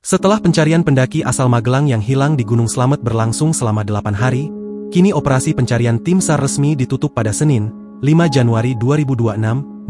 Setelah pencarian pendaki asal Magelang yang hilang di Gunung Slamet berlangsung selama 8 hari, kini operasi pencarian tim SAR resmi ditutup pada Senin, 5 Januari 2026,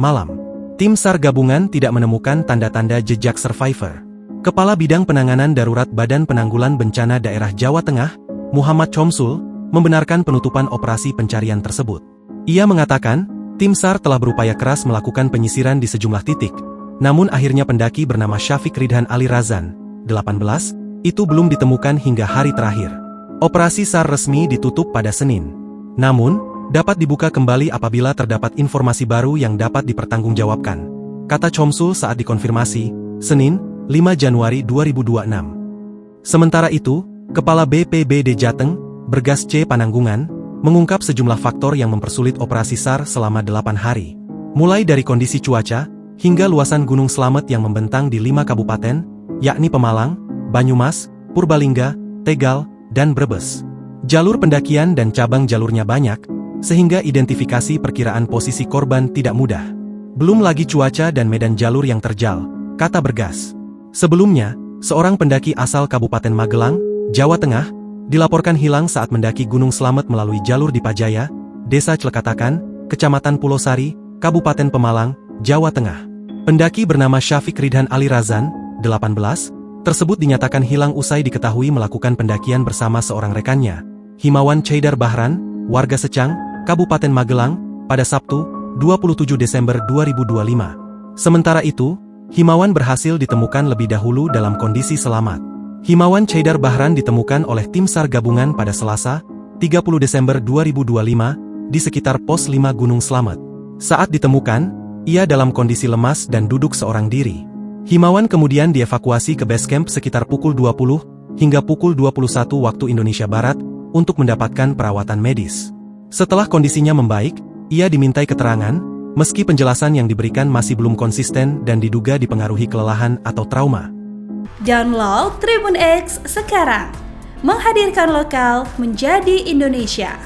malam. Tim SAR gabungan tidak menemukan tanda-tanda jejak survivor. Kepala Bidang Penanganan Darurat Badan Penanggulan Bencana Daerah Jawa Tengah, Muhammad Chomsul, membenarkan penutupan operasi pencarian tersebut. Ia mengatakan, tim SAR telah berupaya keras melakukan penyisiran di sejumlah titik, namun akhirnya pendaki bernama Syafiq Ridhan Ali Razan, 18, itu belum ditemukan hingga hari terakhir. Operasi SAR resmi ditutup pada Senin. Namun, dapat dibuka kembali apabila terdapat informasi baru yang dapat dipertanggungjawabkan, kata Chomsul saat dikonfirmasi, Senin, 5 Januari 2026. Sementara itu, Kepala BPBD Jateng, Bergas C. Pananggungan, mengungkap sejumlah faktor yang mempersulit operasi SAR selama 8 hari. Mulai dari kondisi cuaca, hingga luasan Gunung Slamet yang membentang di 5 kabupaten, yakni Pemalang, Banyumas, Purbalingga, Tegal, dan Brebes. Jalur pendakian dan cabang jalurnya banyak, sehingga identifikasi perkiraan posisi korban tidak mudah. Belum lagi cuaca dan medan jalur yang terjal, kata Bergas. Sebelumnya, seorang pendaki asal Kabupaten Magelang, Jawa Tengah, dilaporkan hilang saat mendaki Gunung Slamet melalui jalur di Pajaya, Desa Clekatakan, Kecamatan Pulau Sari, Kabupaten Pemalang, Jawa Tengah. Pendaki bernama Syafiq Ridhan Ali Razan, 18, tersebut dinyatakan hilang usai diketahui melakukan pendakian bersama seorang rekannya, Himawan Chaidar Bahran, warga Secang, Kabupaten Magelang, pada Sabtu, 27 Desember 2025. Sementara itu, Himawan berhasil ditemukan lebih dahulu dalam kondisi selamat. Himawan Chaidar Bahran ditemukan oleh tim SAR gabungan pada Selasa, 30 Desember 2025, di sekitar pos 5 Gunung Slamet. Saat ditemukan, ia dalam kondisi lemas dan duduk seorang diri. Himawan kemudian dievakuasi ke base camp sekitar pukul 20 hingga pukul 21 waktu Indonesia Barat untuk mendapatkan perawatan medis. Setelah kondisinya membaik, ia dimintai keterangan, meski penjelasan yang diberikan masih belum konsisten dan diduga dipengaruhi kelelahan atau trauma. Download Tribun X sekarang, menghadirkan lokal menjadi Indonesia.